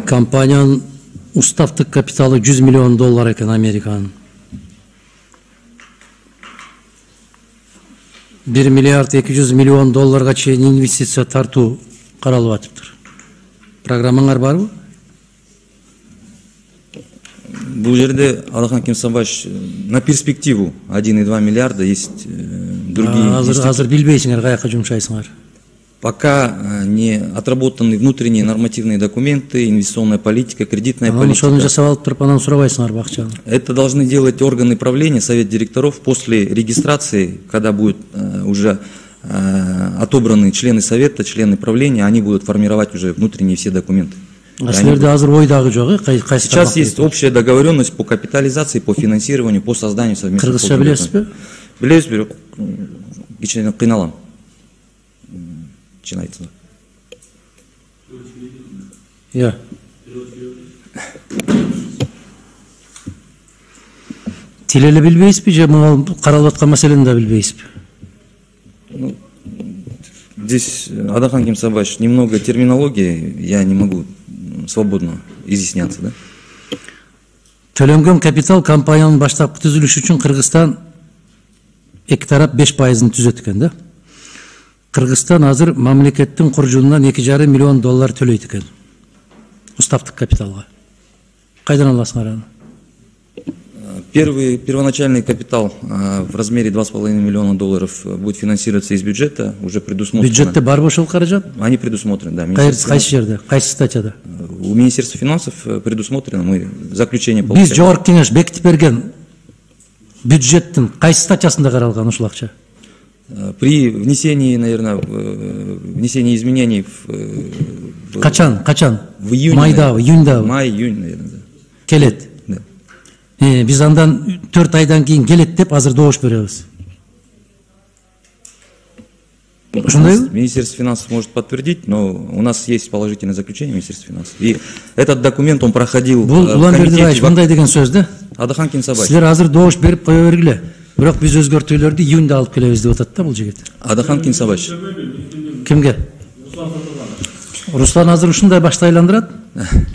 Компанияның уставтык капиталы 100 миллион доллар екен Американын. 1 миллиард 200 миллион долларга чейин инвестиция тартуу каралып атыптыр. Программаңар барбы? Бул жерде Алахан Кемсабаевич на перспективу 1,2 миллиарда есть другие. Азыр билбейсиңер каяка жумшайсыңар. Пока не отработаны внутренние нормативные документы, инвестиционная политика, кредитная политика. Это должны делать органы правления, совет директоров после регистрации, когда будут уже отобраны члены совета, члены правления, они будут формировать уже внутренние все документы. Сейчас есть общая договоренность по капитализации, по финансированию, по созданию совместных подразделений. Билесизби? Кичине кыйналам. Я. Тилеле билбейсизби же каралып аткан маселени да билбейсизби? Здесь, Алахан Кемсабаевич, немного терминологии, я не могу свободно изъясняться, да? Төлөнгөн капитал компаниянын баштапкы түзүлүшү үчүн Кыргызстан эки тарап 5% түзөт экен да. Кыргызстан азыр мамлекеттин куржунунан 2,5 миллион доллар төлөйт экен. Уставтык капиталга. Кайдан аласыңар аны? Первоначальный капитал в размере 2,5 миллиона долларов будет финансироваться из бюджета, уже предусмотрено. Бюджетте бар ошол каражат? Они предусмотрены, да. Кайсы жерде? Кайсы статьяда? У Министерства финансов предусмотрено, мы заключение получаем. Биз жогорку кеңеш бекитип берген бюджеттин кайсы статьясында каралган ушул акча? При внесении, наверное, внесении изменений в... Качан? В июне. Майдабы, июньдабы? Май, июнь, наверное, да. Келет? Да. Биз андан 4 айдан кийин келет деп азыр добуш беребиз. Министерство финансов может подтвердить, но у нас есть положительное заключение Министерства финансов. И этот документ, он проходил в комитете... Мындай деген сөз да? Алахан Кемсабаевич. Силер азыр добуш берип кое бергиле. Бирок биз өзгөртүүлөрдү июнда алып келебиз деп атат да бул жигит. Алахан Кемсабаевич. Кимге? Руслан азыр ушундай башты айландырат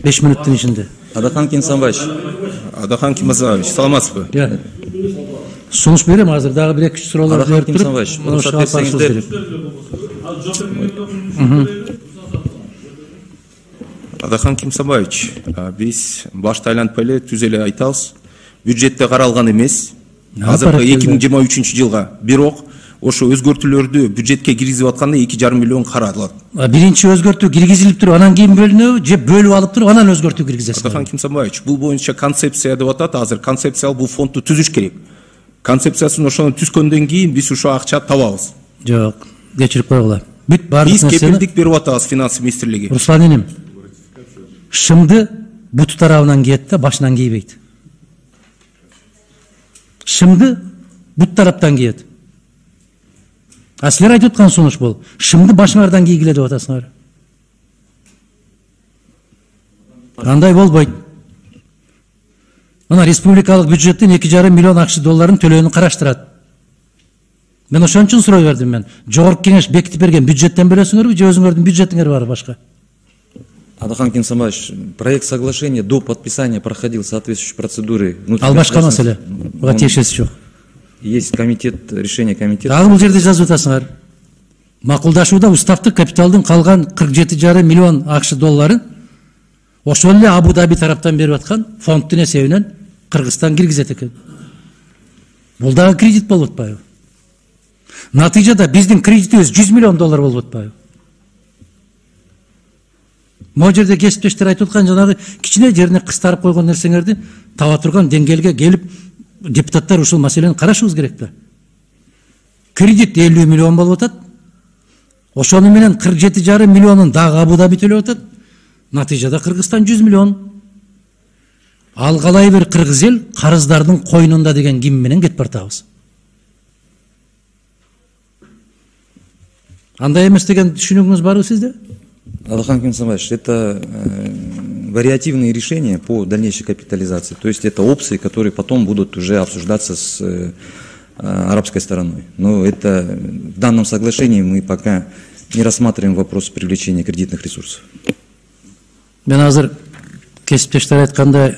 5 мүнөттүн ичинде. Алахан Кемсабаевич. Алахан Кемсабаевич, саламатсызбы? Сунуш берем, азыр дагы 1-2 суроолор берип туруп. Алахан Кемсабаевич, биз башты айлантып эле түз эле айтабыз. Бюджетте каралган эмес. Азыркы 2023 жылга бирок ошо өзгөртүүлөрдү бюджетке киргизип атканда 2,5 миллион каралат. Биринчи өзгөртүү киргизилип туруп, анан кийин бөлүнөбү же бөлүп алып туруп, анан өзгөртүү киргизесиз? Алахан Кемсабаевич, бул боюнча концепция деп атат. Азыр концепциялык бул фондду түзүш керек. Концепциясын ошону түзгөндөн кийин биз ушо акча табабыз. Жок, кечирип койгула. Бүт баардык нерсени биз кепилдик берип атабыз финанс министрлиги. Руслан иним, шымды буту тарабынан кийет да, башынан кийбейт. Шымды бут тараптан кийет. А силер айтып аткан сунуш бул. Шымды башыңардан кийгиле деп атасыңар. Андай болбойт. Мына республикалык бюджеттен 2,5 миллион акш долларын төлөөнү караштырат. Мен ошон үчүн суроо бердим мен. Жогорку кеңеш бекитип берген бюджеттен бересиңерби же өзүңөрдүн бюджетиңер бар башка? Алахан Кемсабаевич, проект соглашения до подписания проходил соответствующие процедуры. Ал башка маселе. Буга тиешеси жок. Есть комитет, решение комитета. Дагы бул жерде жазып атасыңар. Макулдашууда уставтык капиталдын калган 47,5 миллион акш долларын ошол эле Абу Даби тараптан берип аткан фонддун эсебинен Кыргызстан киргизет экен. Бул дагы кредит болуп атпайбы? Натыйжада биздин кредитибиз 100 миллион доллар болуп атпайбы? Могу жерде кесиптештер айтып аткан жанагы кичине жерине кыстарып койгон нерсеңерди таба турган деңгээлге келип депутаттар ушул маселени карашыбыз керек да. Кредит 50 миллион болуп атат. Ошону менен 47,5 миллионун дагы Абу Даби төлөп атат. Натыйжада Кыргызстан 100 миллион. Ал калай бир кыргыз эл карыздардын койнунда деген ким менен кетип бартабыз. Андай эмес деген түшүнүгүңүз барбы сизде? Алахан Кемсабаевич, это вариативные решения по дальнейшей капитализации. То есть это опции, которые потом будут уже обсуждаться с арабской стороной. Но это в данном соглашении мы пока не рассматриваем вопрос привлечения кредитных ресурсов. Мен азыр кесиптештер айткандай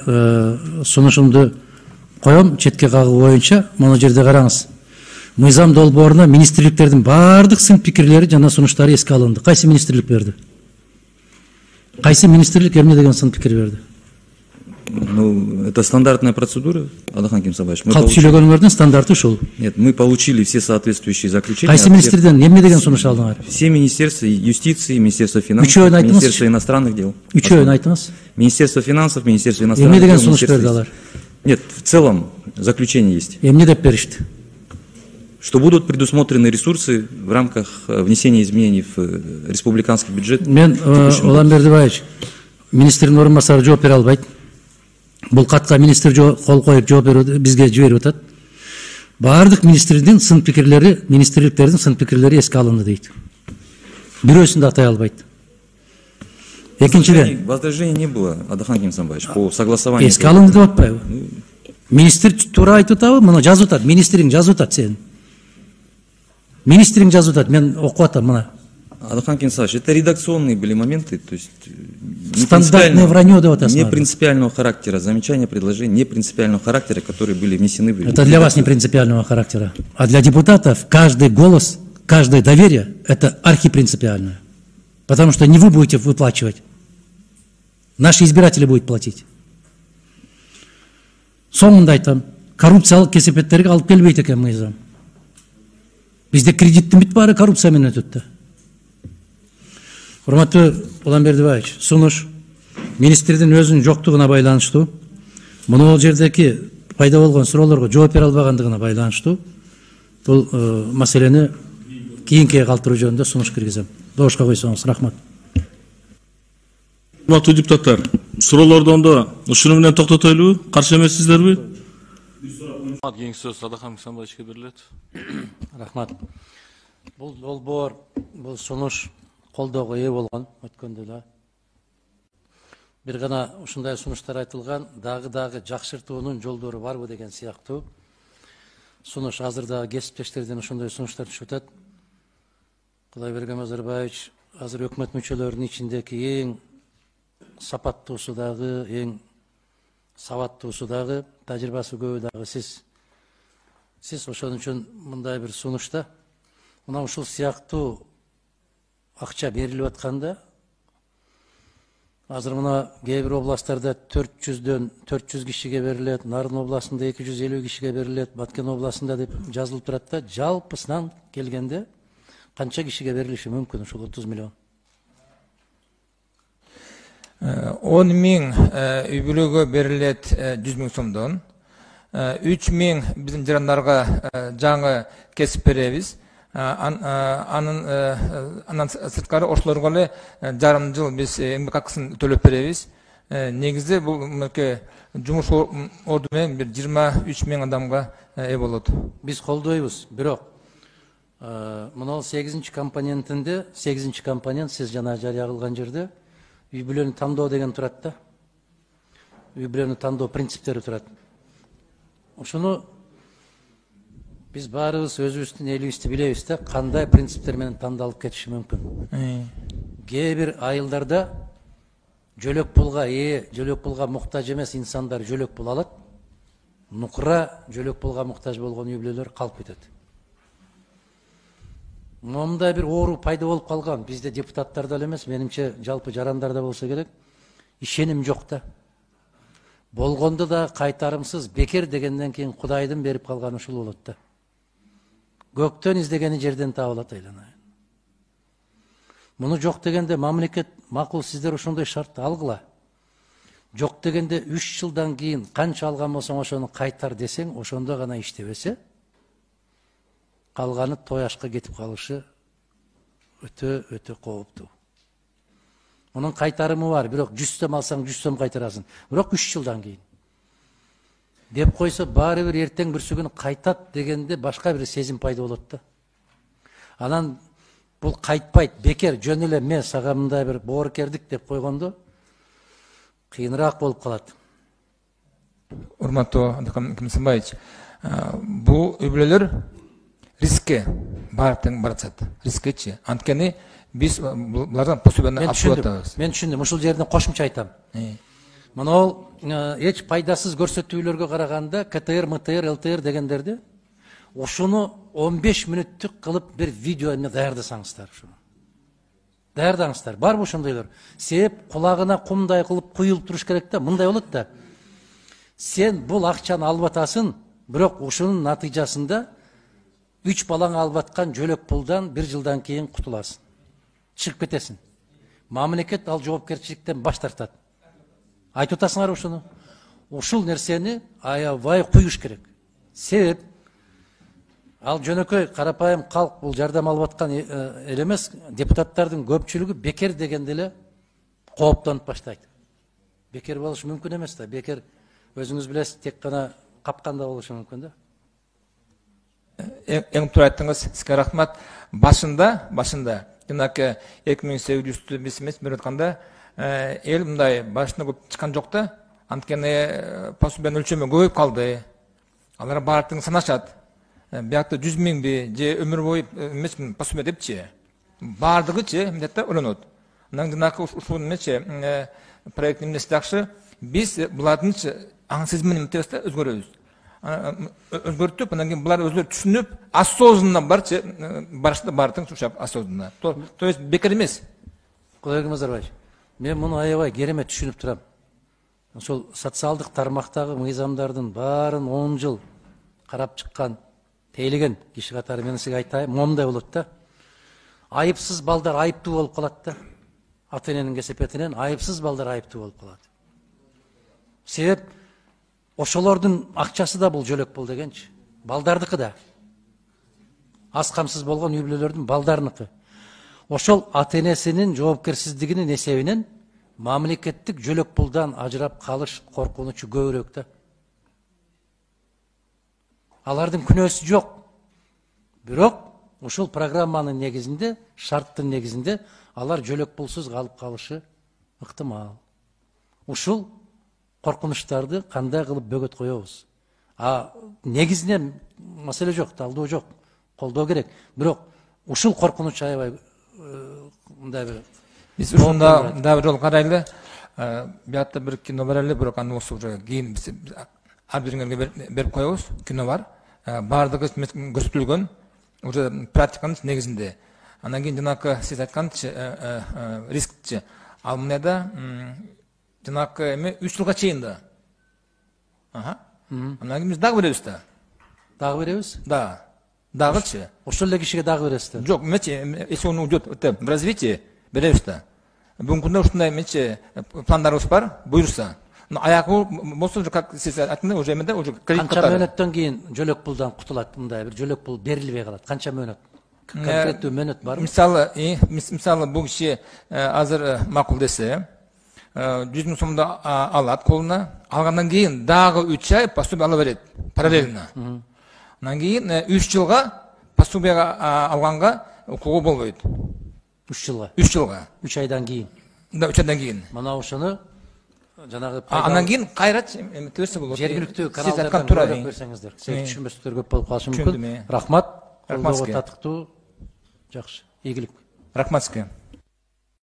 сунушумду коем четке кагуу боюнча. Мына жерде караңыз. Мыйзам долбооруна министрликтердин баардык сын пикирлери жана сунуштары эске алынды. Кайсы министрлик берди? Кайсы министрлик эмне деген сын пикир берди? Ну, это стандартная процедура, Адахан Кимсабаевич. Калп сүйлөгөнүңөрдүн стандарты ушул. Нет, мы получили все соответствующие заключения. Кайсы министрден эмне деген сунуш алдыңар? Все министерства юстиции, Министерство финансов, Үчөөүн айтыңыз. Министерство иностранных дел. Үчөөүн айтыңыз. Министерство финансов, Министерство иностранных Эмне деген дел. сунуш берди алар? Нет, в целом заключение есть. Эмне деп беришти? Что будут предусмотрены ресурсы в рамках внесения изменений в республиканский бюджет. Мен Улан Бердибаевич, министрдин орун басары жооп бере албайт. Бул катка министр кол коюп жооп берүү бизге жиберип атат. Баардык министрликтердин сын пикирлери эске алынды дейт. Бирөөсүн да атай албайт. Экинчиден, возражений не было, Адахан Кимсабаевич, по согласованию. эске алынды деп атпайбы? Министр туура айтып атабы? Мына жазып атат, министриң жазып атат сен. Министриң жазып атат, мен окуп атам мына. Адахан Кимсабаевич, это редакционные были моменты, то есть Стандартное вранье деп атасың. не принципиального характера, замечания, предложения не принципиального характера, которые были внесены в Это для вас не принципиального характера. А для депутатов каждый голос, каждое доверие – это архипринципиальное. Потому что не вы будете выплачивать, наши избиратели будут платить. Соңында айтам, коррупциялык кесепеттерге алып келбейт экен мыйзам. Бизде кредиттин бүт баары коррупция менен өтөт да. Урматтуу Улан Бердибаевич, сунуш министрдин өзүнүн жоктугуна байланыштуу, мына жердеги пайда болгон суроолорго жооп бере албагандыгына байланыштуу бул маселени кийинкиге калтыруу жөнүндө сунуш киргизем. Добушка койсоңуз, рахмат. Урматтуу депутаттар, суроолорду ондо ушуну менен токтотойлубу? Каршы эмессиздерби? Кийинки сөз Адахан Кимсабаевичке берилет. Рахмат. Бул долбоор, бул сунуш колдоого ээ болгон өткөндө да. Бир гана ушундай сунуштар айтылган, дагы жакшыртуунун жолдору барбы деген сыяктуу. Сунуш азыр дагы кесиптештерден ошондой сунуштар түшүп атат. Кудайберген Назарбаевич азыр өкмөт мүчөлөрүнүн ичиндеги эң сапаттуусу дагы, эң сабаттуусу дагы, тажрыйбасы көбү дагы сиз. Сиз ошон үчүн мындай бир сунушта мына ушул сыяктуу акча берилип атканда, азыр мына кээ бир областтарда 400 кишиге берилет, Нарын областында 250 кишиге берилет, Баткен областында деп жазылып турат да, жалпысынан келгенде канча кишиге берилиши мүмкүн ушул 30 миллион? 10 миң үй бүлөгө берилет 100 миң сомдон. 3 миң биздин жарандарга жаңы кесип беребиз. Анан сырткары ошолорго эле жарым жыл биз эмгек акысын төлөп беребиз. Негизде бул жумуш орду менен бир 23 миң адамга ээ болот. Биз колдойбуз, бирок мына 8-чи компонентинде, 8-чи компонент сиз жана жарыя кылган жерде үй бүлөнү тандоо деген турат да. Үй бүлөнү тандоо принциптери турат. Ошону биз баарыбыз өзүбүздүн элибизди билебиз да, кандай принциптер менен тандалып кетиши мүмкүн. Кээ бир айылдарда жөлөк пулга жөлөк пулга муктаж эмес инсандар жөлөк пул алат. Нукура жөлөк пулга муктаж болгон үй бүлөлөр калып кетет. Мындай бир оору пайда болуп калган. Бизде депутаттарда эле эмес, менимче жалпы жарандарда болсо керек. Ишеним жок да. Болгондо да кайтарымсыз бекер дегенден кийин Кудайдын берип калган ушул болот да. Көктөн издегени жерден табылат айлана. Муну жок дегенде мамлекет макул сиздер ошондой шартты алгыла. Жок дегенде 3 жылдан кийин канча алган болсоң ошону кайтар десең, ошондо гана иштебесе, калганы тояшка кетип калышы өтө кооптуу. Мунун кайтарымы бар, бирок 100 сом алсаң 100 сом кайтарасың. Бирок 3 жылдан кийин. Деп койсо баары бир эртең бүрсүгүн кайтат дегенде башка бир сезим пайда болот да. Анан бул кайтпайт, бекер жөн эле мен сага мындай бир боорукердик деп койгондо кыйыныраак болуп калат. Урматтуу Адахан Кимсабаевич, бул үй бүлөлөр рискке баратат. Рискечи. Анткени биз булардан пособияны алып атабыз. Мен түшүндүм. Ушул жерден кошумча айтам. Мынау эч пайдасыз көрсөтүүлөргө караганда КТР, МТР, ЛТР дегендерди ушуну 15 мүнөттүк кылып бир видео даярдасаңыздар, ушуну даярдаңыздар. Барбы ошондойлор? Себеп кулагына кумдай кылып куюлуп туруш керек да, мындай болот да. Сен бул акчаны алып атасың, бирок ушунун натыйжасында 3 балаң алып аткан жөлөк пулдан 1 жылдан кийин кутуласың. Чыгып кетесиң. Мамлекет ал жоопкерчиликтен баш тартат. Айтып атасыңар ушуну. Ушул нерсени аябай куюш керек. Себеп ал жөнөкөй карапайым калк бул жардам алып аткан эле эмес, депутаттардын көпчүлүгү бекер дегенде эле кооптонуп баштайт. Бекер болушу мүмкүн эмес да, бекер өзүңүз билесиз, тек гана капканда болушу мүмкүн да. Эң туура айттыңыз, сизге рахмат. Башында жанакы 2800 эмес берип атканда эл мындай башына көп чыккан жок да. Анткени пособиянын өлчөмү көбөйүп калды. Алар баардыгын санашат. Биякта 100 миңби же өмүр бою эмес пособия депчи. Баардыгычы мындатта ойлонот. Анан жанакы ушул эмечи проекттин эмеси жакшы. Биз булардынчы аңсыз менен мынтебизде өзгөрөбүз. Өзгөртүп, анан кийин булар өзүлөрү түшүнүп, осознанно барчы барышты бардың шушап осознанно. То есть бекер эмес. Кудайым Назарбаевич, мен муну аябай керемет түшүнүп турам. Ошол социалдык тармактагы мыйзамдардын баарын 10 жыл карап чыккан, тейлеген киши катары мен сизге айтайын, момундай болот да. Айыпсыз балдар айыптуу болуп калат да. Ата-эненин кесепетинен айыпсыз балдар айыптуу болуп калат. Себеп ошолордун акчасы да бул жөлөк пул дегенчи. Балдардыкы да. Аз камсыз болгон үй бүлөлөрдүн балдарыныкы. Ошол ата-энесинин жоопкерсиздигинин эсебинен мамлекеттик жөлөк пулдан ажырап калыш коркунучу көбүрөөк да. Алардын күнөөсү жок. Бирок ушул программанын негизинде, шарттын негизинде алар жөлөк пулсуз калып калышы ыктымал. Ушул коркунучтарды кандай кылып бөгөт коебуз? Негизинен маселе жок, талдоо жок, колдоо керек. Бирок ушул коркунуч аябай мындай бир биз ушунда да бир жол карайлы. Биякта бир кино бар эле, бирок аны уже кийин биз ар бириңерге берип коебуз. Кино бар. Бардыгы көрсөтүлгөн уже практиканын негизинде. Анан кийин жанакы сиз айтканчы рискчи. Ал мынада жанакы эме 3 жылга чейин да. Анан кийин биз дагы беребиз да. Дагы беребиз? Да. Дагычы. Ошол эле кишиге дагы бересиз да. Жок, эмечи, если он уйдет в развитие, беребиз да. Бүгүнкү күндө ушундай эмечи пландарыбыз бар, буйрса. Но аягы болсо уже как сиз айткандай уже эмеде уже кредит канча мөөнөттөн кийин жөлөк пулдан кутулат, мындай бир жөлөк пул берилбей калат. Канча мөөнөт? Конкреттүү мөөнөт барбы? Мисалы бул киши азыр макул десе, 100 миң сомду алат колуна, алгандан кийин дагы 3 ай пособие ала берет параллельно. Анан кийин 3 жылга пособияга алганга укугу болбойт. 3 жылга. 3 жылга. 3 айдан кийин. Да, 3 айдан кийин. Мына ошону жанагы анан кийин кайрат төсө болот. Жергиликтүү каналдардан көрөп берсеңиздер. Сиз түшүнбөстүктөр көп болуп калышы мүмкүн. Рахмат. Колдоого татыктуу. Жакшы. Ийгилик. Рахмат сизге.